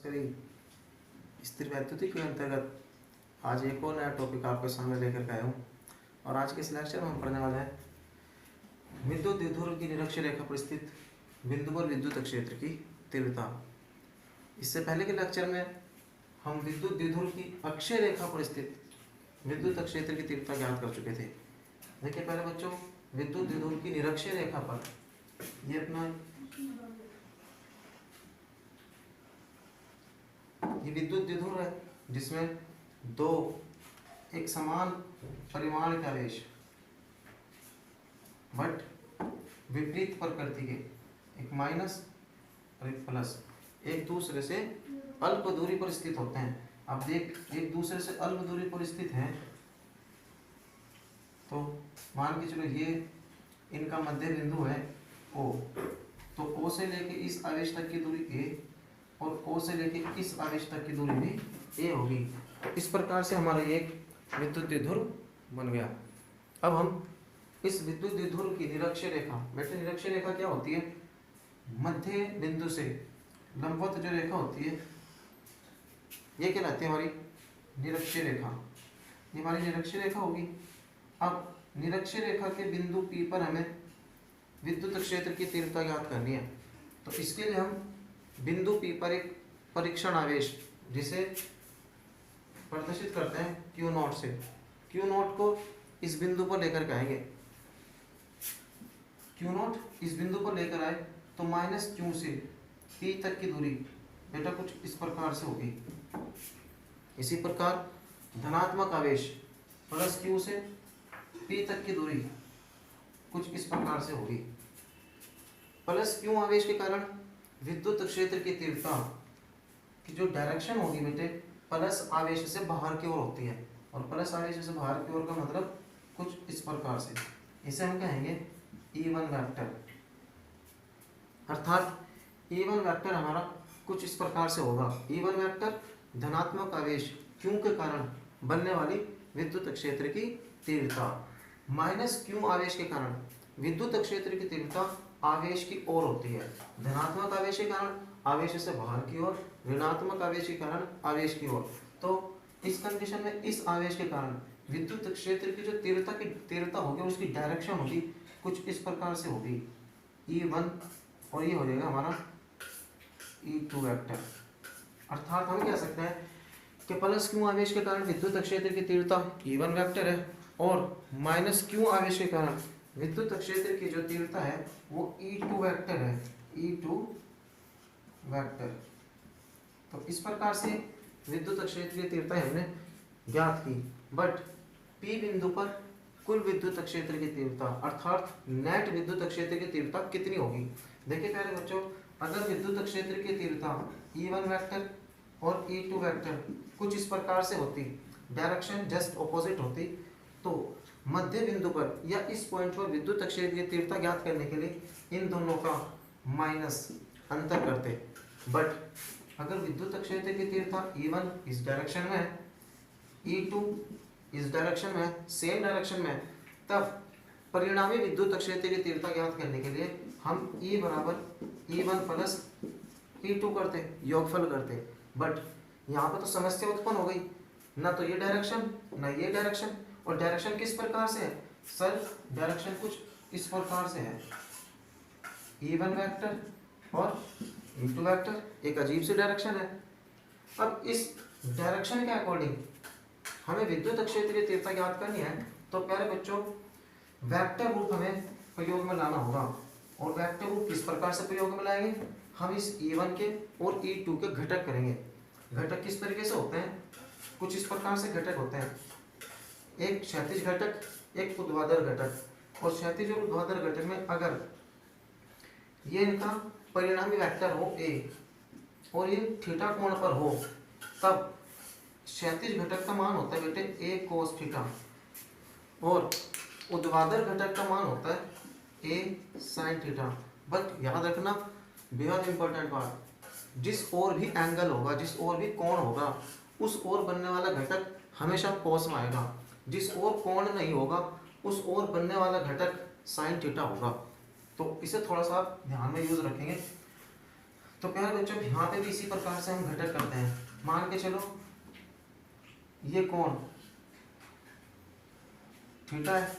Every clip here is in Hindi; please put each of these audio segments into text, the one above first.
करी स्थिर वैद्युतिक के अंतर्गत आज एक और नया टॉपिक आपके सामने लेकर के आया हूँ। और आज के इस लेक्चर में हम पढ़ने वाले हैं विद्युत द्विध्रुव की निरक्षीय रेखा पर स्थित बिंदु पर विद्युत क्षेत्र की तीव्रता। इससे पहले के लेक्चर में हम विद्युत द्विध्रुव की अक्षीय रेखा पर स्थित विद्युत क्षेत्र की तीव्रता ज्ञात कर चुके थे। देखिए पहले बच्चों, विद्युत द्विध्रुव की निरक्षीय रेखा पर ये अपना ये विद्युत द्विध्रुव है जिसमें दो एक समान परिमाण के आवेश बट विपरीत प्रकृति के, एक माइनस और एक प्लस, एक दूसरे से अल्प दूरी पर स्थित होते हैं। अब देख, एक दूसरे से अल्प दूरी पर स्थित हैं तो मान के चलो ये इनका मध्य बिंदु है O, तो O से लेके इस आवेश तक की दूरी A और O से लेके इस आवेश तक की दूरी भी A होगी। तो इस प्रकार से हमारा ये एक विद्युत द्विध्रुव बन गया। अब हम इस विद्युत द्विध्रुव की निरक्षीय रेखा, बेटे निरक्षीय रेखा क्या होती है? मध्य बिंदु से लंबवत जो रेखा होती है ये कहलाती है हमारी निरक्षीय रेखा। ये हमारी निरक्षीय रेखा होगी। अब निरक्षीय रेखा के बिंदु P पर हमें विद्युत क्षेत्र की तीव्रता ज्ञात करनी है। तो इसके लिए हम बिंदु P पर एक परीक्षण आवेश जिसे प्रदर्शित करते हैं Q0 से, Q0 को इस बिंदु पर लेकर के आएंगे। Q0 इस बिंदु पर लेकर आए तो माइनस Q से P तक की दूरी बेटा कुछ इस प्रकार से होगी। इसी प्रकार धनात्मक आवेश प्लस Q से P तक की दूरी कुछ इस प्रकार से होगी। प्लस Q आवेश के कारण विद्युत क्षेत्र की तीव्रता की जो डायरेक्शन होगी बेटे प्लस आवेश से बाहर की ओर होती है, और प्लस आवेश से बाहर की ओर का मतलब कुछ इस प्रकार से, इसे हम कहेंगे E1 वेक्टर। अर्थात E1 वेक्टर हमारा कुछ इस प्रकार से होगा। E1 वेक्टर धनात्मक आवेश Q के कारण बनने वाली विद्युत क्षेत्र की तीव्रता, माइनस Q आवेश के कारण विद्युत क्षेत्र की तीव्रता आवेश की ओर होती है। धनात्मक आवेश के कारण आवेश से बाहर की ओर, ऋणात्मक आवेश के कारण आवेश की ओर। तो इस कंडीशन में इस आवेश के कारण विद्युत क्षेत्र की जो तीव्रता होगी उसकी डायरेक्शन होगी कुछ इस प्रकार से होगी E1, और ये हो जाएगा हमारा E2 वेक्टर। अर्थात हम कह सकते हैं कि प्लस Q आवेश के कारण विद्युत क्षेत्र की तीव्रता E1 वेक्टर है और माइनस Q आवेश के कारण विद्युत क्षेत्र की जो तीव्रता है वो E2 वेक्टर है, E2 वेक्टर। तो इस प्रकार से विद्युत क्षेत्र की तीव्रता हमने ज्ञात की। बट P बिंदु पर कुल विद्युत क्षेत्र की तीव्रता अर्थात नेट विद्युत क्षेत्र की तीव्रता कितनी होगी? देखिए प्यारे बच्चों, अगर विद्युत क्षेत्र की तीव्रता E1 वेक्टर और E2 वेक्टर कुछ इस प्रकार से होती, डायरेक्शन जस्ट ऑपोजिट होती, तो मध्य बिंदु पर या इस पॉइंट पर विद्युत क्षेत्र की तीव्रता ज्ञात करने के लिए इन दोनों का माइनस अंतर करते। बट अगर विद्युत क्षेत्र की तीव्रता E1 इस डायरेक्शन में है, E2 इस डायरेक्शन में, सेम डायरेक्शन में, तब परिणामी विद्युत क्षेत्र की तीव्रता ज्ञात करने के लिए हम E बराबर E1 प्लस E2 करते, योगफल करते। बट यहाँ पर तो समस्या उत्पन्न हो गई, ना तो ये डायरेक्शन ना ये डायरेक्शन, और डायरेक्शन किस प्रकार से है सर? डायरेक्शन कुछ इस प्रकार से है, E1 वेक्टर और E2 वेक्टर, एक अजीब सी डायरेक्शन है। अब इस डायरेक्शन के अकॉर्डिंग हमें विद्युत क्षेत्र की तीव्रता ज्ञात करनी है, तो प्यारे बच्चों वेक्टर रूप हमें प्रयोग में लाना होगा। और वेक्टर रूप किस प्रकार से प्रयोग में लाएंगे? हम इस E1 के और E2 के घटक करेंगे। घटक किस तरीके से होते हैं? कुछ इस प्रकार से घटक होते हैं, एक क्षैतिज घटक, एक ऊर्ध्वाधर घटक। और क्षैतिज और ऊर्ध्वाधर घटक में अगर ये इनका परिणामी वेक्टर हो A और ये थीटा कोण पर हो, तब क्षैतिज घटक का मान होता है बेटे A cos थीटा और ऊर्ध्वाधर घटक का मान होता है A sin थीटा। बट याद रखना बेहद इंपॉर्टेंट बात, जिस ओर भी एंगल होगा, जिस ओर भी कोण होगा, उस ओर बनने वाला घटक हमेशा कोस में आएगा। जिस ओर कोण नहीं होगा उस ओर बनने वाला घटक साइन थीटा होगा। तो इसे थोड़ा सा ध्यान में यूज रखेंगे। तो प्यारे बच्चों यहाँ पे भी इसी प्रकार से हम घटक करते हैं। मान के चलो ये कोण थीटा है,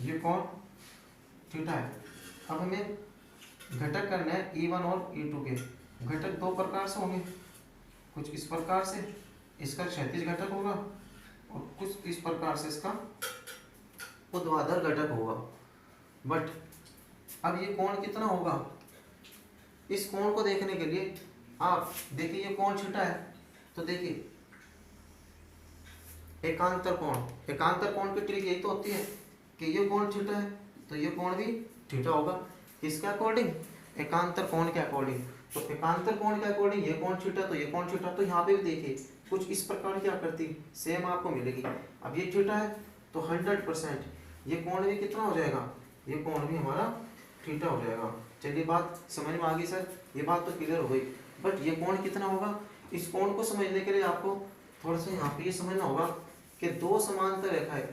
ये कोण थीटा है। अब हमें घटक करना है E1 और E2 के। घटक दो प्रकार से होंगे, कुछ इस प्रकार से इसका क्षैतिज घटक होगा और कुछ इस प्रकार से इसका ऊर्ध्वाधर घटक होगा। बट अब ये कोण कितना होगा, इस कोण को देखने के लिए आप देखिए ये कोण थीटा है, तो देखिए एकांतर कोण की ट्रिक यही तो होती है कि ये कोण थीटा है तो ये कोण भी थीटा होगा। किसके अकॉर्डिंग, एकांतर कोण के अकॉर्डिंग। तो एकांतर कोण के अकॉर्डिंग ये कोण थीटा तो ये कोण थीटा। तो यहाँ पे भी देखिए कुछ इस प्रकार की आकृति सेम आपको मिलेगी। अब ये थीटा है तो 100% ये कोण भी कितना हो जाएगा, ये कोण भी हमारा थीटा हो जाएगा। चलिए बात समझ में आ गई सर, ये बात तो क्लियर हो गई। बट ये कोण कितना होगा, इस कोण को समझने के लिए आपको थोड़ा सा यहाँ पे ये समझना होगा कि दो समांतर रेखाएं,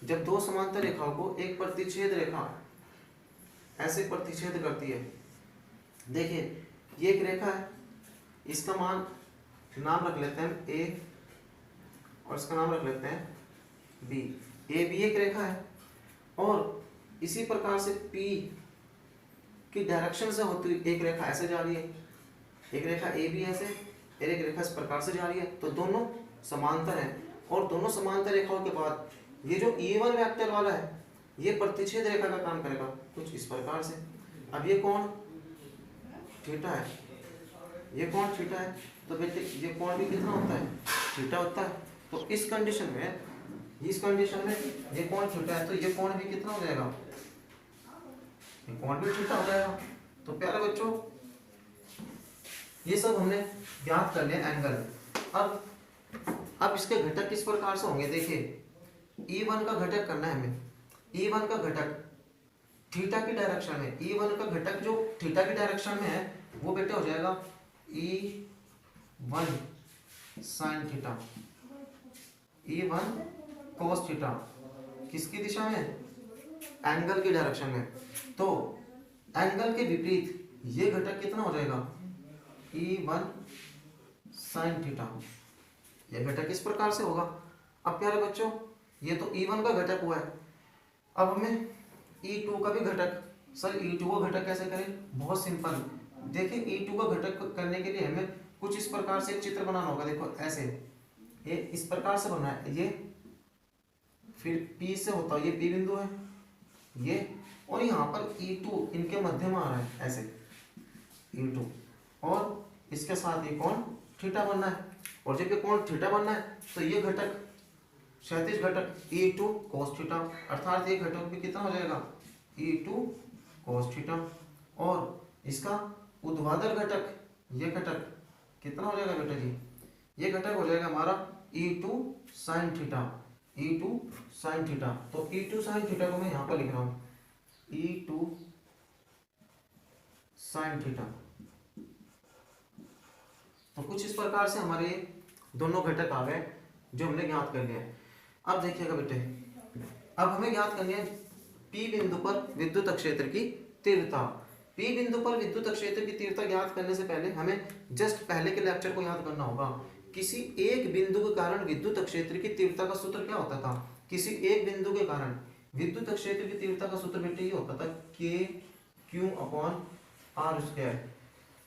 जब दो समांतर रेखाओं को एक प्रतिच्छेद रेखा ऐसे प्रतिच्छेद करती है। देखिए ये एक रेखा है, इसका मान नाम रख लेते हैं ए और इसका नाम रख लेते हैं बी। ए बी एक रेखा है और इसी प्रकार से पी की डायरेक्शन से होती हुई एक रेखा ऐसे जा रही है, एक रेखा ए बी ऐसे और एक रेखा इस प्रकार से जा रही है। तो दोनों समांतर हैं और दोनों समांतर रेखाओं के बाद ये जो E1 वेक्टर वाला है ये प्रतिच्छेद रेखा का काम करेगा कुछ इस प्रकार से। अब ये कोण थीटा है, ये कोण थीटा है, तो बेटे ये कोण भी कितना होता है, थीटा होता है। तो इस कंडीशन में ये कोण थीटा है तो ये कोण भी कितना हो जाएगा, ये कोण भी थीटा हो जाएगा। तो प्यारे बच्चों ये सब हमने ज्ञात कर लिया एंगल। अब इसके घटक किस प्रकार से होंगे, देखिए E1 का घटक करना है हमें। E1 का घटक थीटा की डायरेक्शन में, E1 का घटक जो थीटा की डायरेक्शन में है वो बेटे हो जाएगा E1 sin theta, E1 cos theta. किसकी दिशा में, एंगल की डायरेक्शन में। तो एंगल के विपरीत ये घटक कितना हो जाएगा, E1 sin थीटा। ये घटक इस प्रकार से होगा। अब प्यारे बच्चों ये तो E1 का घटक हुआ है। अब हमें E2 का भी घटक, सर E2 का घटक कैसे करें, बहुत सिंपल। देखिए E2 का घटक करने के लिए हमें कुछ इस प्रकार से एक चित्र बनाना होगा। देखो ऐसे ये इस प्रकार से बना है, ये फिर P से होता है, ये P बिंदु है ये, और यहाँ पर E2 इनके मध्य में आ रहा है ऐसे E2, और इसके साथ ये कोण थीटा बनना है। और जब ये कोण थीटा बनना है तो ये घटक क्षैतिज घटक E2 cos थीटा, अर्थात ये घटक भी कितना हो जाएगा, E2 cos थीटा। और इसका ऊर्ध्वाधर घटक, ये घटक कितना हो जाएगा बेटा जी, ये घटक हो जाएगा हमारा E2 sin theta, E2 sin theta. तो E2 sin थीटा को मैं यहाँ पर लिख रहा हूँ E2 sin थीटा। तो कुछ इस प्रकार से हमारे दोनों घटक आ गए जो हमने ज्ञात कर लिया है। अब देखिएगा बेटे, अब हमें ज्ञात करनी है P बिंदु पर विद्युत क्षेत्र की तीव्रता। P बिंदु पर विद्युत क्षेत्र की तीव्रता ज्ञात करने से पहले हमें जस्ट पहले के लेक्चर को याद करना होगा। किसी एक बिंदु के कारण विद्युत क्षेत्र की तीव्रता का सूत्र क्या होता था, किसी एक बिंदु के कारण विद्युत क्षेत्र की तीव्रता का सूत्र बेटे ये होता था KQ/R²,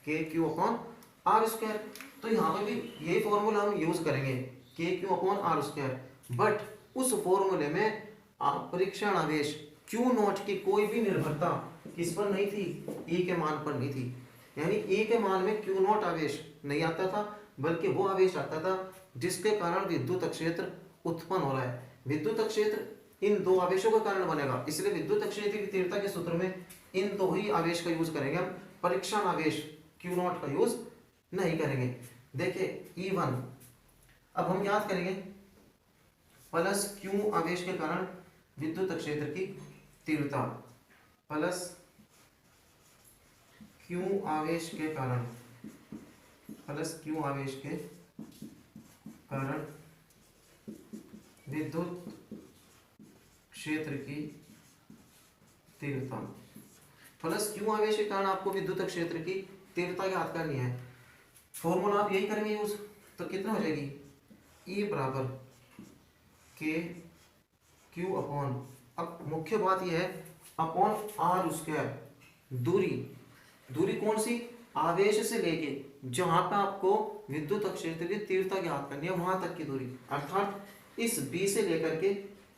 KQ/R²। तो यहाँ पे भी यही फॉर्मूला हम यूज करेंगे KQ/R²। बट उस फॉर्मूले में परीक्षण आवेश Q0 की कोई भी निर्भरता किस पर नहीं थी, E के मान पर नहीं थी। यानी E के मान में Q0 आवेश नहीं आता था, बल्कि वो आवेश आता था जिसके कारण विद्युत क्षेत्र उत्पन्न हो रहा है। विद्युत क्षेत्र इन दो आवेशों के कारण बनेगा, इसलिए विद्युत क्षेत्र की तीव्रता के सूत्र में इन दो ही आवेश का यूज करेंगे हम, परीक्षण आवेश Q0 का यूज नहीं करेंगे। देखिए E1 अब हम याद करेंगे प्लस Q आवेश के कारण विद्युत क्षेत्र की तीव्रता, प्लस Q आवेश के कारण, प्लस Q आवेश के कारण विद्युत क्षेत्र की तीव्रता। प्लस क्यू आवेश के कारण आपको विद्युत क्षेत्र की तीव्रता ज्ञात करनी है। फॉर्मूला आप यही करेंगे यूज, तो कितना हो जाएगी, E बराबर के क्यू अपॉन, अब मुख्य बात यह है अपॉन आर स्क्वायर, दूरी कौन सी, आवेश से लेके जहां पे आपको विद्युत क्षेत्र की तीव्रता ज्ञात करनी है वहां तक की दूरी, अर्थात इस B से लेकर के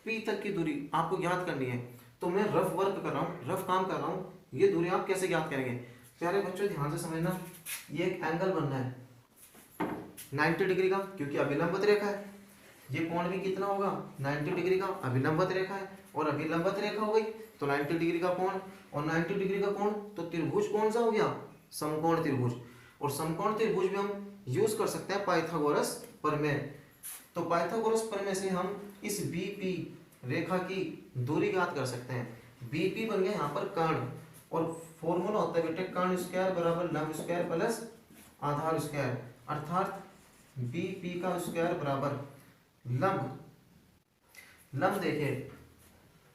P तक की दूरी आपको ज्ञात करनी है। तो मैं रफ वर्क कर रहा हूँ, रफ काम कर रहा हूँ, ये दूरी आप कैसे ज्ञात करेंगे। प्यारे बच्चों ध्यान से समझना, ये एक एंगल बनना है 90 डिग्री का, क्योंकि अभिलंबित रेखा है। ये कोण भी कितना होगा, 90 डिग्री का, अभिलंबित रेखा है और अभिलंबित रेखा हो गई तो 90 डिग्री का कोण, और 90 डिग्री का कोण तो त्रिभुज कौन सा हो गया, समकोण त्रिभुज। और समकोण त्रिभुज में हम यूज कर सकते हैं पाइथागोरस प्रमेय। तो पाइथागोरस प्रमेय से हम इस बीपी रेखा की दूरी ज्ञात कर सकते हैं। बीपी बन गया यहाँ पर कर्ण, और फॉर्मूला होता है बेटे कर्ण स्क्वायर बराबर लंब स्क्वायर प्लस आधार स्क्वायर, अर्थात बीपी का स्क्वायर बराबर लंब देखिए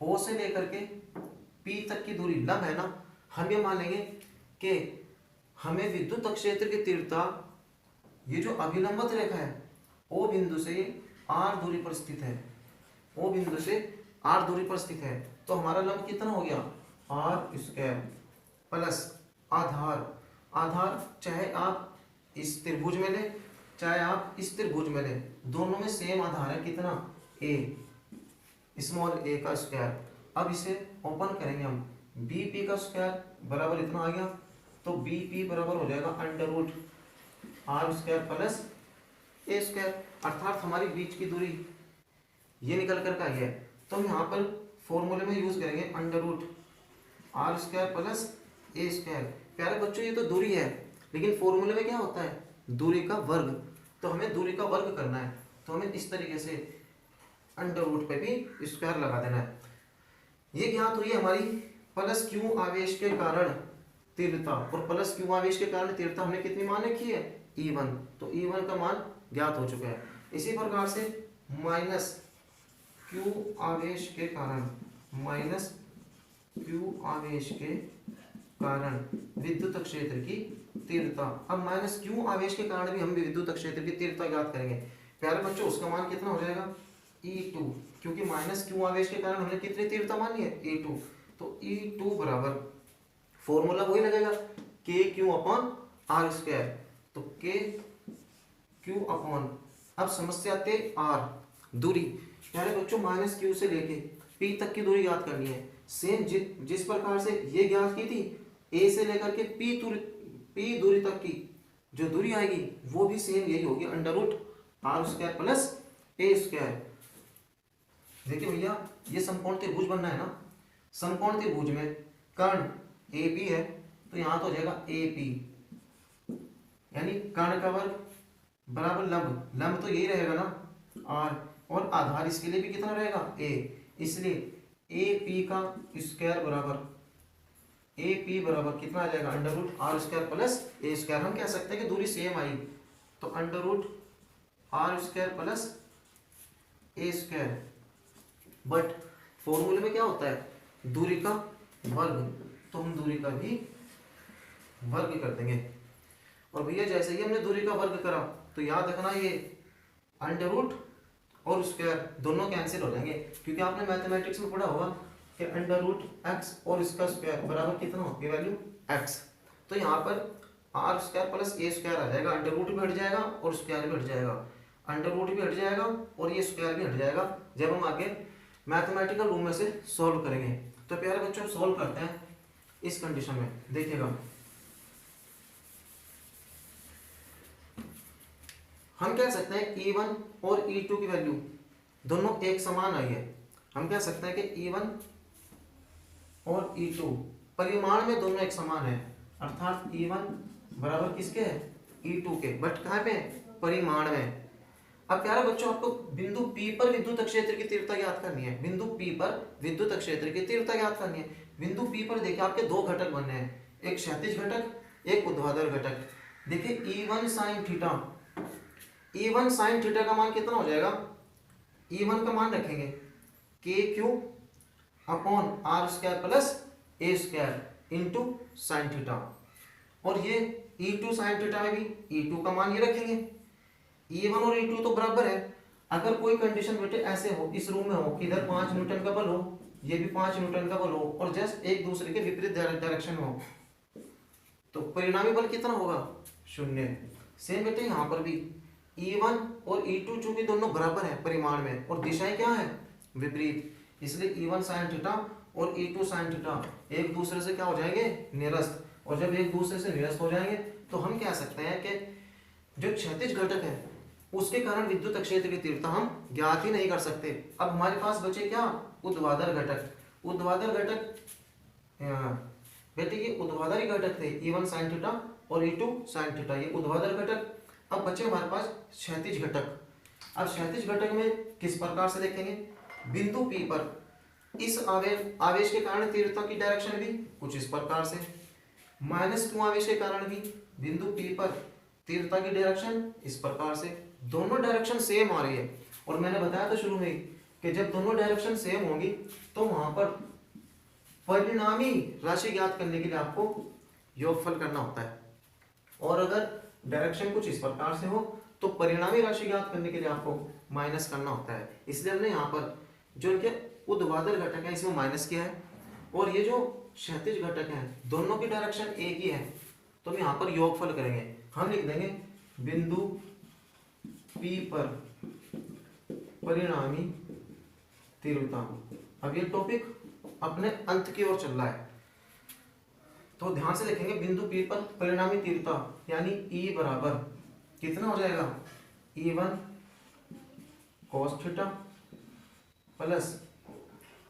ओ से लेकर के पी तक की दूरी लंब है ना, हम ये मान लेंगे कि हमें विद्युत क्षेत्र की तीव्रता, ये जो अभिलंबित रेखा है ओ बिंदु से आर दूरी पर स्थित है, ओ बिंदु से आर दूरी पर स्थित है, तो हमारा लंब कितना हो गया, आर स्क्वायर प्लस आधार चाहे आप इस त्रिभुज में ले चाहे आप इस त्रिभुज में ले, दोनों में सेम आधार है, कितना, ए, स्मॉल ए का स्क्वायर। अब इसे ओपन करेंगे हम, बी पी का स्क्वायर बराबर इतना आ गया, तो बी पी बराबर हो जाएगा under root are square plus A square, अर्थात हमारी बीच की दूरी ये निकल कर का है। तो हम यहाँ पर फॉर्मूले में यूज करेंगे under root are square plus A square. प्यारे बच्चों ये तो दूरी है, लेकिन फॉर्मूले में क्या होता है, दूरी का वर्ग, तो हमें दूरी का वर्ग करना है, तो हमें इस तरीके से अंडर रूट पे भी स्क्वायर लगा देना है। ये ज्ञात हुई हमारी प्लस क्यू आवेश के कारण तीव्रता, और प्लस क्यू आवेश के कारण तीव्रता हमने कितनी मान रखी है, E1, तो E1 का मान ज्ञात हो चुका है। इसी प्रकार से माइनस क्यू आवेश के कारण विद्युत क्षेत्र की तीव्रता, अब माइनस क्यू आवेश के कारण भी हम विद्युत क्षेत्र की तीव्रता ज्ञात करेंगे। प्यारे बच्चों उसका मान कितना हो जाएगा, E2, क्योंकि माइनस क्यू आवेश के कारण हमने कितनी तीव्रता मानी है, E2, तो E2 बराबर फॉर्मूला वही लगेगा के क्यू अपॉन आर स्क्वायर, तो के क्यू अपॉन, अब समस्या आते आर दूरी। प्यारे बच्चों माइनस क्यू से लेके पी तक की दूरी ज्ञात करनी है, सेम जिस प्रकार से ये ज्ञात की थी, ए से लेकर के पी दूरी तक की जो दूरी आएगी वो भी सेम यही होगी, under root are square plus A square. देखिए भैया ये समकोण त्रिभुज बनना है ना, समकोण त्रिभुज में कर्ण ए पी है, तो यहाँ तो हो जाएगा ए पी, यानी कर्ण का वर्ग बराबर लंब तो यही रहेगा ना आर, और आधार इसके लिए भी कितना रहेगा ए, इसलिए ए पी का स्क्वायर बराबर कितना आ जाएगा, under root are square plus A square. हम कह सकते हैं कि दूरी सेम आई, तो under root are square plus A square, but फॉर्मूले में क्या होता है दूरी का वर्ग, तो हम दूरी का भी वर्ग कर देंगे। और भैया जैसे ही हमने दूरी का वर्ग करा तो याद रखना ये अंडर रूट और स्क्वायर दोनों कैंसिल हो जाएंगे, क्योंकि आपने मैथमेटिक्स में पढ़ा होगा कि अंडर रूट एक्स और इसका स्क्वायर बराबर कितना होगी वैल्यू एक्स, तो यहाँ पर आर स्क्वायर प्लस ए स्क्वायर आ जाएगा, अंडर रूट भी हट जाएगा और स्क्वायर भी हट जाएगा, अंडर रूट भी हट जाएगा और ये स्क्वायर भी हट जाएगा जब हम आगे मैथमेटिकल रूम में से सॉल्व करेंगे। तो प्यारे बच्चों सॉल्व करते हैं इस कंडीशन में, देखिएगा हम कह सकते हैं E1 और E2 की वैल्यू दोनों एक समान आई है। हम कह सकते हैं कि E1 और E2 परिमाण में दोनों एक समान है, अर्थात E1 बराबर किसके है, E2 के, बट कहाँ पे परिमाण में। अब प्यारे बच्चों आपको बिंदु P पर विद्युत क्षेत्र की तीव्रता ज्ञात करनी है, बिंदु P पर विद्युत क्षेत्र की तीव्रता ज्ञात करनी है। बिंदु P पर देखिए आपके दो घटक बनने हैं, एक क्षैतिज घटक एक ऊर्ध्वाधर घटक। देखिए E1 sin थीटा का मान कितना हो जाएगा, E1 का मान रखेंगे के Q upon are square plus A square, into sine theta. और ये E2 साइन थीटा में भी E2 का मान ये रखेंगे। E1 और E2 तो बराबर है। अगर कोई कंडीशन बेटे ऐसे हो, इस रूम में हो कि इधर 5 न्यूटन का बल हो, ये भी 5 न्यूटन का बल हो और जस्ट एक दूसरे के विपरीत डायरेक्शन में हो, तो परिणामी बल कितना होगा? 0। सेम बेटे यहाँ पर भी E1 और E2 चूंकि दोनों बराबर है परिमाण में और दिशाएं क्या है? विपरीत, इसलिए E1 साइन थीटा और E2 साइन थीटा एक दूसरे से क्या हो जाएंगे? निरस्त। और जब एक दूसरे से निरस्त हो जाएंगे तो हम कह सकते हैं कि जो क्षैतिज घटक है उसके कारण विद्युत क्षेत्र की तीव्रता हम ज्ञात ही नहीं कर सकते। अब हमारे पास बचे क्या? ऊर्ध्वाधर घटक। ऊर्ध्वाधर घटक बेटे ये ऊर्ध्वाधर घटक थे, E1 साइन थीटा और E2 साइन थीटा, ये ऊर्ध्वाधर घटक। अब बचे हमारे पास क्षैतिज घटक। अब क्षैतिज घटक में किस प्रकार से देखेंगे? बिंदु P पर इस आवेश के कारण तीव्रता की डायरेक्शन भी कुछ इस प्रकार से, -q आवेश के कारण भी बिंदु P पर तीव्रता की डायरेक्शन इस प्रकार से। दोनों डायरेक्शन सेम आ रही है और मैंने बताया था शुरू में कि जब दोनों डायरेक्शन सेम होंगी तो वहां पर परिणामी राशि ज्ञात करने के लिए आपको योगफल करना होता है। और अगर डायरेक्शन कुछ इस प्रकार से हो तो परिणामी राशि ज्ञात करने के लिए आपको माइनस करना होता है। इसलिए हमने यहाँ पर जो इनके ऊर्ध्वाधर घटक है इसमें माइनस किया है और ये जो क्षैतिज घटक है दोनों की डायरेक्शन एक ही है, तो हम यहाँ पर योगफल करेंगे। हम लिख देंगे बिंदु P पर परिणामी तीव्रता। अब ये टॉपिक अपने अंत की ओर चल रहा है तो ध्यान से देखेंगे। बिंदु P पर परिणामी तीव्रता यानी E बराबर कितना हो जाएगा? E1 cos theta plus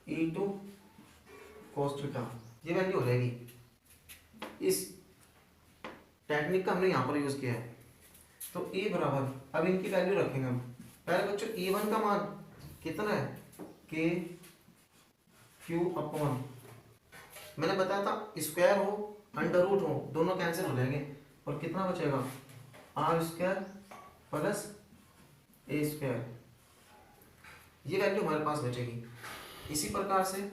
E2 cos theta, ये वैल्यू हो जाएगी। इस टेक्निक का हमने यहाँ पर यूज किया है। तो E बराबर, अब इनकी वैल्यू रखेंगे हम। पहले बच्चों E1 का मान कितना है? K Q अपॉन, मैंने बताया था स्क्वायर हो अंडर रूट हो दोनों कैंसिल हो जाएंगे और कितना बचेगा? R square plus A square, ये वैल्यू हमारे पास बचेगी। इसी प्रकार से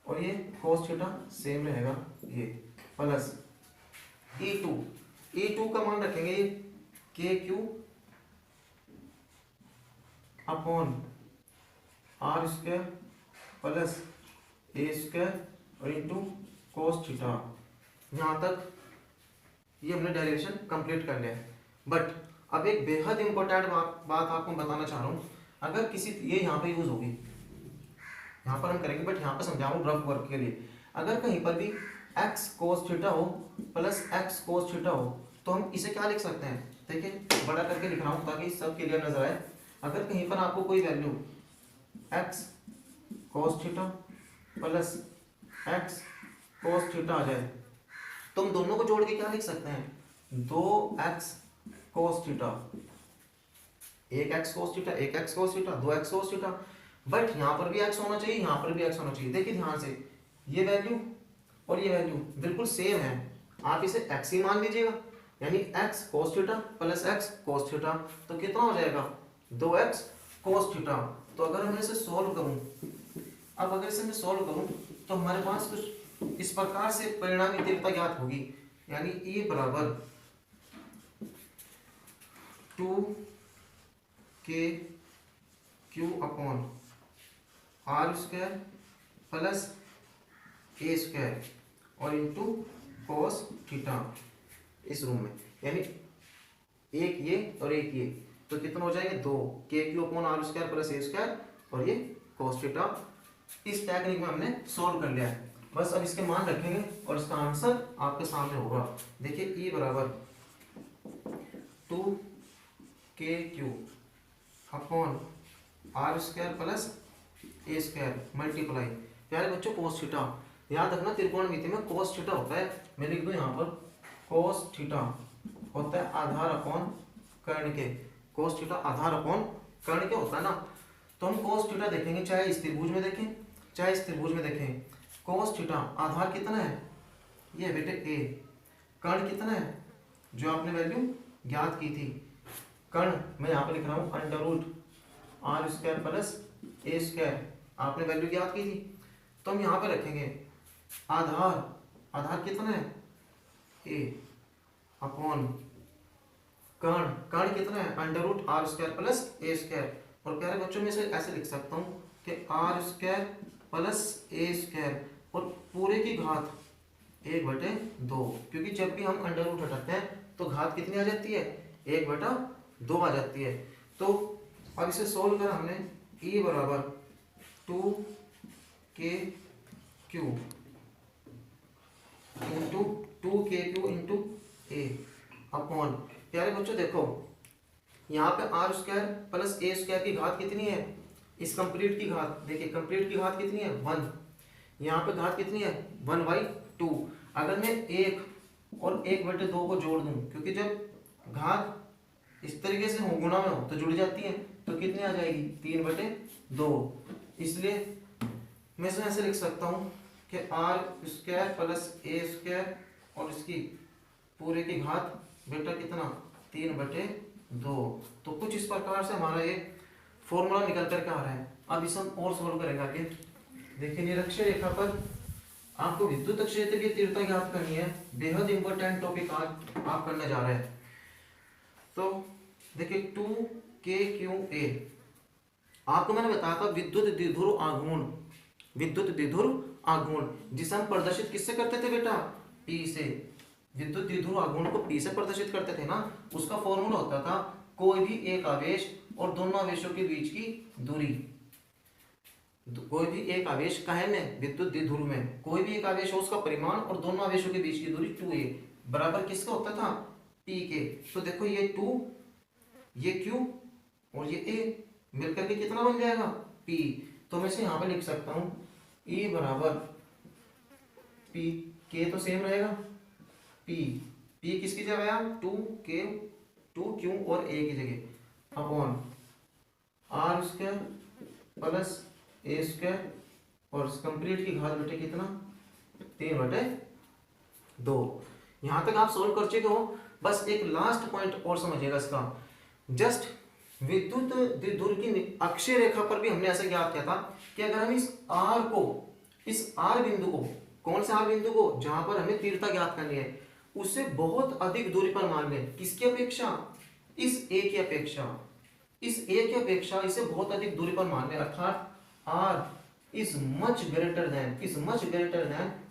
और ये cos थीटा सेम रहेगा ये, प्लस E2 का मान रखेंगे ये KQ upon R square plus A square और इंटू cos थीटा। यहाँ तक ये हमने डेरिवेशन कंप्लीट कर लिया है। बट अब एक बेहद इंपॉर्टेंट बात आपको बताना चाह रहा हूँ। अगर किसी, ये यहाँ पे यूज होगी, यहाँ पर हम करेंगे बट यहाँ पर समझाऊँ रफ वर्क के लिए। अगर कहीं पर भी x cos थीटा हो प्लस x cos थीटा हो तो हम इसे क्या लिख सकते हैं? देखिए बड़ा करके लिख रहा हूँ ताकि सब क्लियर नजर आए। अगर कहीं पर आपको कोई value x cos theta plus x cos theta आ जाए तो हम दोनों को जोड़ के क्या लिख सकते हैं? 2x cos थीटा, एक x cos थीटा, एक x cos theta, 2x cos theta. But यहाँ पर भी x होना चाहिए, यहाँ पर भी x होना चाहिए। देखिए ध्यान से, ये वैल्यू और ये वैल्यू बिल्कुल सेम है, आप इसे x ही मान लीजिएगा। यानी x cos theta plus x cos theta, तो कितना हो जाएगा? 2x cos theta. तो अगर मैं इसे सॉल्व करूं, अब अगर इसे मैं सॉल्व करूं तो हमारे पास कुछ इस प्रकार से परिणामी तीव्रता ज्ञात होगी। यानी E बराबर 2KQ upon R square plus A square और इंटू cos थीटा इस रूम में। यानी एक ये और एक ये, तो कितना हो जाएंगे? 2KQ upon R square plus A square और ये cos थीटा। इस टेक्निक में हमने सॉल्व कर लिया है। बस अब इसके मान रखेंगे और इसका आंसर आपके सामने होगा। देखिए E बराबर 2KQ upon R square plus A square multiply, प्यारे बच्चों cos थीटा याद रखना, त्रिकोणमिति में cos थीटा होता है। मैं लिख दूं यहाँ पर cos थीटा होता है आधार अपॉन कर्ण के, cos थीटा आधार अपॉन कर्ण के होता है ना। तो हम cos थीटा देखेंगे चाहे इस त्रिभुज में देखें चाहे इस त्रिभुज में देखें। cos थीटा आधार कितना है? ये बेटे A, कर्ण कितना है जो आपने वैल्यू ज्ञात की थी? कर्ण मैं यहाँ पर लिख रहा हूँ under root R square plus A square, आपने वैल्यू ज्ञात की थी। तो हम यहाँ पे रखेंगे आधार आधार कितना है ए अपॉन कर्ण, कर्ण कितना है under root are square plus A square. और प्यारे बच्चों में से ऐसे लिख सकता हूँ कि आर स्क्वायर प्लस ए स्क्वायर और पूरे की घात 1/2, क्योंकि जब भी हम अंडर रूट हटाते हैं तो घात कितनी आ जाती है 1/2 आ जाती है। तो अब इसे सोल्व करा हमने, e बराबर 2kq इंटू 2kq इंटू ए अपॉन, प्यारे बच्चों देखो यहाँ पे आर स्क्वायर प्लस ए स्क्वायर की घात कितनी है, इस कंप्लीट की घात देखिए, कंप्लीट की घात कितनी है 1, यहाँ पे घात कितनी है 1/2। अगर मैं 1 और 1/2 को जोड़ दूं, क्योंकि जब घात इस तरीके से हो गुणा में हो तो जुड़ जाती है, तो कितनी आ जाएगी 3/2। इसलिए मैं इसे ऐसे लिख सकता हूँ कि आर स्क्वायर प्लस ए स्क्वायर और इसकी पूरे की घात बेटा कितना 3/2। तो कुछ इस प्रकार से हमारा ये फॉर्मूला निकल कर के आ रहा है। अब इसे हम और सोल्व करेंगे आगे। देखिए निरक्षीय रेखा पर आपको विद्युत क्षेत्र की तीव्रता ज्ञात करनी है, बेहद इंपॉर्टेंट टॉपिक आज आप करने जा रहे हैं। तो देखिए 2kqa आपको मैंने बताया था विद्युत द्विध्रुव आघूर्ण, विद्युत द्विध्रुव आघूर्ण जिसे हम प्रदर्शित किससे करते थे बेटा P से, विद्युत द्विध्रुव आघूर्ण को P से प्रदर्शित करते थे ना, उसका फॉर्मूला होता था कोई भी एक आवेश और दोनों आवेशों के बीच की दूरी, कोई भी एक आवेश कहे में विद्युत द्विध्रुव में कोई भी एक आवेश हो उसका परिमाण और दोनों आवेशों के बीच की दूरी 2a बराबर किसका होता था P के। तो देखो ये 2 ये Q और ये A मिलकर के कितना बन जाएगा P। तो मैं इसे यहाँ पे लिख सकता हूँ E बराबर P, K तो सेम रहेगा, P किसकी जगह आया 2Q और A की जगह upon are square plus A square और कंप्लीट की घात बेटे कितना 3/2। यहाँ तक आप सोल्व कर चुके हो। बस एक लास्ट पॉइंट और समझिएगा इसका, जस्ट विद्युत द्विध्रुव की अक्षीय रेखा पर भी हमने ऐसा ज्ञात किया था कि अगर हम इस आर बिंदु को, कौन से आर बिंदु को जहां पर हमें तीव्रता ज्ञात करनी है, उससे बहुत अधिक दूरी पर मान लें, किसकी अपेक्षा इस ए की अपेक्षा, इस ए की अपेक्षा इसे बहुत अधिक दूरी पर मान लें, अर्थात r is much greater than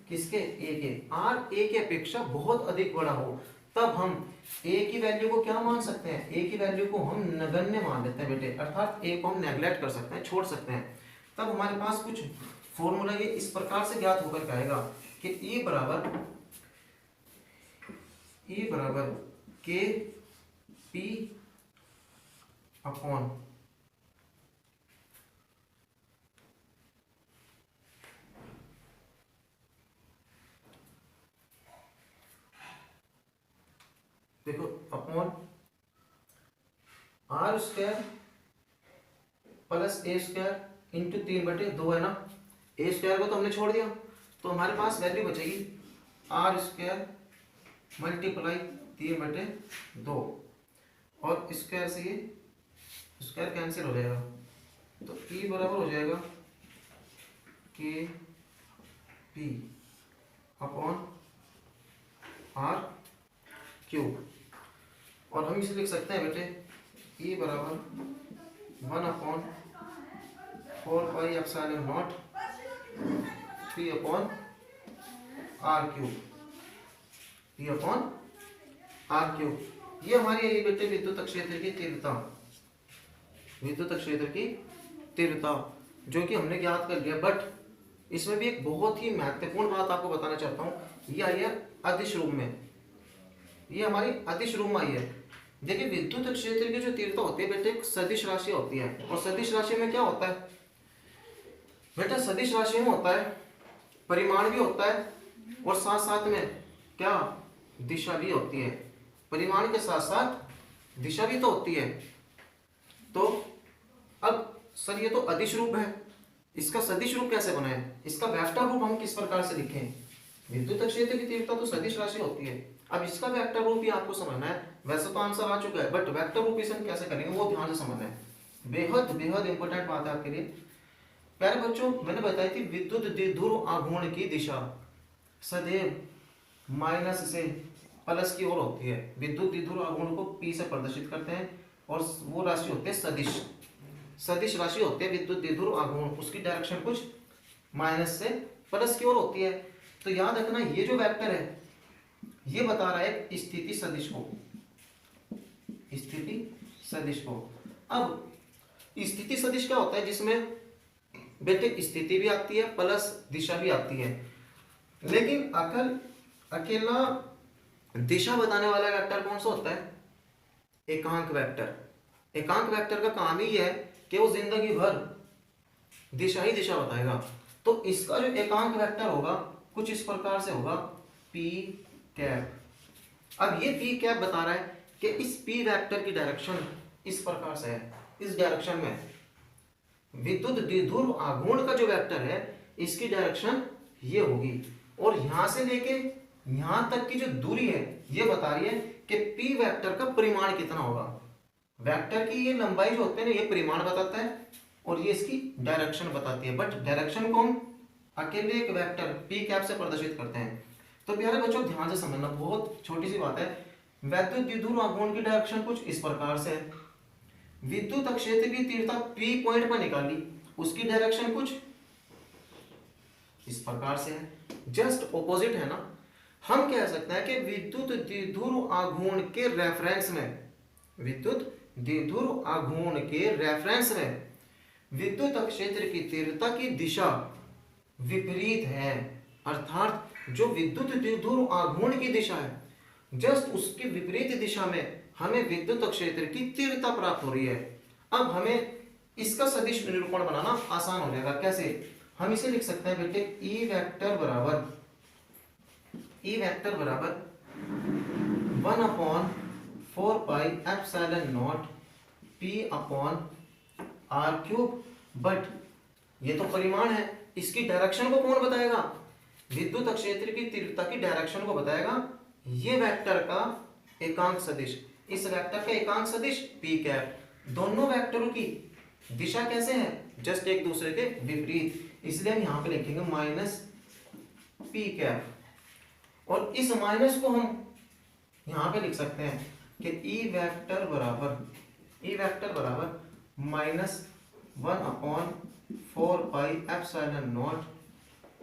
किसके ए के, आर ए की अपेक्षा बहुत अधिक बड़ा हो, तब हम ए की वैल्यू को क्या मान सकते हैं, ए की वैल्यू को हम नगण्य मान लेते हैं बेटे, अर्थात ए को हम नेग्लेक्ट कर सकते हैं, छोड़ सकते हैं। तब हमारे पास कुछ फॉर्मूला ये इस प्रकार से ज्ञात होकर के आएगा कि E बराबर के पी अपॉन देखो upon are square plus A square into 3/2 है ना, ए स्क्वायर को तो हमने छोड़ दिया, तो हमारे पास वैल्यू बचेगी आर स्क्वायर मल्टीप्लाई 3/2 और स्क्वायर से ये स्क्वायर कैंसिल हो जाएगा, तो E बराबर हो जाएगा के पी अपॉन आर क्यूब। और हम इसे लिख सकते हैं बेटे E बराबर 1/4πε0 P अपॉन आर क्यूब। ये हमारी ये बेटे विद्युत क्षेत्र की तीव्रता जो कि हमने ज्ञात कर लिया। बट इसमें भी एक बहुत ही महत्वपूर्ण बात आपको बताना चाहता हूँ, ये आई है अदिश रूप में, ये हमारी अदिश रूप में आई है। देखिए विद्युत क्षेत्र की जो तीव्रता होती है बेटे एक सदिश राशि होती है, और सदिश राशि में क्या होता है बेटा, सदिश राशि में होता है परिमाण भी होता है और साथ साथ में क्या दिशा भी होती है, परिमाण के साथ साथ दिशा भी तो होती है। तो अब सर ये तो अदिश रूप है, इसका सदिश रूप कैसे बनाए, इसका वेक्टर रूप हम किस प्रकार से लिखें। विद्युत क्षेत्र की तीव्रता तो सदिश राशि होती है, अब इसका वेक्टर रूप भी आपको समझना है। वैसे तो आंसर आ चुका है, बट वेक्टर रूप इसे हम कैसे करेंगे वो ध्यान से समझना है, बेहद इंपॉर्टेंट बात है आपके लिए। प्यारे बच्चों मैंने बताई थी विद्युत द्विध्रुव आघूर्ण की दिशा सदैव माइनस से प्लस की ओर होती है। विद्युत द्विध्रुव आघूर्ण को P से प्रदर्शित करते हैं और वो राशि होती है सदिश, सदिश राशि होती है विद्युत द्विध्रुव आघूर्ण, उसकी डायरेक्शन कुछ माइनस से प्लस की ओर होती है। तो याद रखना ये जो वेक्टर है ये बता रहा है स्थिति सदिश को, स्थिति सदिश को। अब स्थिति सदिश क्या होता है, जिसमें बेटे स्थिति भी आती है प्लस दिशा भी आती है, लेकिन अकेला दिशा बताने वाला वेक्टर कौन सा होता है, एकांक वेक्टर। एकांक वेक्टर का काम ही है कि वो जिंदगी भर दिशा ही दिशा बताएगा। तो इसका जो एकांक वेक्टर होगा कुछ इस प्रकार से होगा पी कैप। अब ये पी कैप बता रहा है कि इस पी वेक्टर की डायरेक्शन इस प्रकार से है, इस डायरेक्शन में विद्युत द्विध्रुव आघूर्ण का जो वेक्टर है इसकी डायरेक्शन ये होगी, और यहां से लेके यहां तक की जो दूरी है ये बता रही है कि पी वेक्टर का परिमाण कितना होगा। वेक्टर की ये लंबाई जो होते हैं ना ये परिमाण बताता है और ये इसकी डायरेक्शन बताती है, बट डायरेक्शन को हम अकेले एक वेक्टर पी कैप से प्रदर्शित करते हैं। तो प्यारे बच्चों ध्यान से समझना, बहुत छोटी सी बात है। वैद्युत द्विध्रुव आघूर्ण की डायरेक्शन कुछ इस प्रकार से है, विद्युत क्षेत्र की तीव्रता पी पॉइंट पर निकाली, उसकी डायरेक्शन कुछ इस प्रकार से है, जस्ट ऑपोजिट है ना। हम कह सकते हैं कि विद्युत द्विध्रुव आघूर्ण के रेफरेंस में, विद्युत द्विध्रुव आघूर्ण के रेफरेंस में विद्युत क्षेत्र की तीव्रता की दिशा विपरीत है, अर्थात जो विद्युत द्विध्रुव आघूर्ण की दिशा है जस्ट उसकी विपरीत दिशा में हमें विद्युत क्षेत्र की तीव्रता प्राप्त हो रही है। अब हमें इसका सदिश निरूपण बनाना आसान हो जाएगा। कैसे? हम इसे लिख सकते हैं बेटे ई वेक्टर बराबर 1/4 pi epsilon naught p upon r cube. But ये तो परिमाण है, इसकी डायरेक्शन को कौन बताएगा? विद्युत क्षेत्र की तीव्रता की डायरेक्शन को बताएगा ये वेक्टर का एकांक सदिश, इस वेक्टर का एकांक सदिश पी कैप। दोनों वेक्टरों की दिशा कैसे है? जस्ट एक दूसरे के विपरीत, इसलिए हम यहां पे लिखेंगे माइनस पी कैप, और इस माइनस को हम यहां पे लिख सकते हैं कि ई वेक्टर बराबर -1/4 pi epsilon naught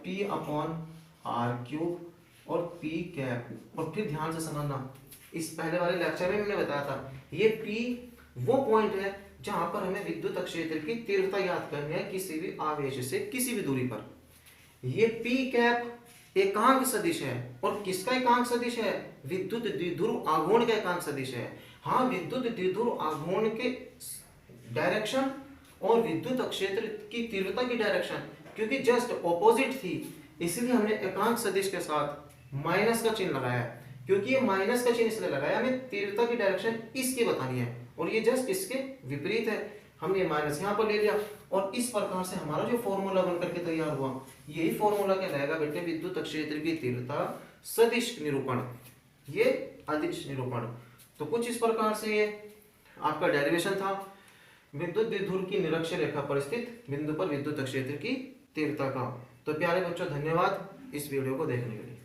p upon r cube और पी कैप। और फिर ध्यान से समझना, इस पहले वाले लेक्चर में मैंने बताया था ये पी वो पॉइंट है जहां पर हमें विद्युत क्षेत्र की तीव्रता याद करनी है किसी भी आवेश से किसी भी दूरी पर। ये पी कैप एकांक सदिश है, और किसका एकांक सदिश है? विद्युत द्विध्रुव आघूर्ण का एकांक सदिश है। हाँ, विद्युत द्विध्रुव आघूर्ण के डायरेक्शन और विद्युत क्षेत्र की तीव्रता की डायरेक्शन क्योंकि जस्ट ऑपोजिट थी, इसलिए हमने एकांक सदिश के साथ माइनस का चिन्ह लगाया। क्योंकि ये माइनस का चिन्ह इसलिए लगाया, हमें तीव्रता की डायरेक्शन इसकी बतानी है और ये जस्ट इसके विपरीत है, हमने माइनस यहाँ पर ले लिया। और इस प्रकार से हमारा जो फॉर्मूला बनकर के तैयार हुआ यही फॉर्मूला कहलाएगा बेटे विद्युत क्षेत्र की तीव्रता सदिश निरूपण, ये अदिश निरूपण। तो कुछ इस प्रकार से ये आपका डेरिवेशन था विद्युत द्विध्रुव की निरक्ष रेखा पर स्थित बिंदु पर विद्युत क्षेत्र की तीव्रता का। तो प्यारे बच्चों धन्यवाद इस वीडियो को देखने के लिए।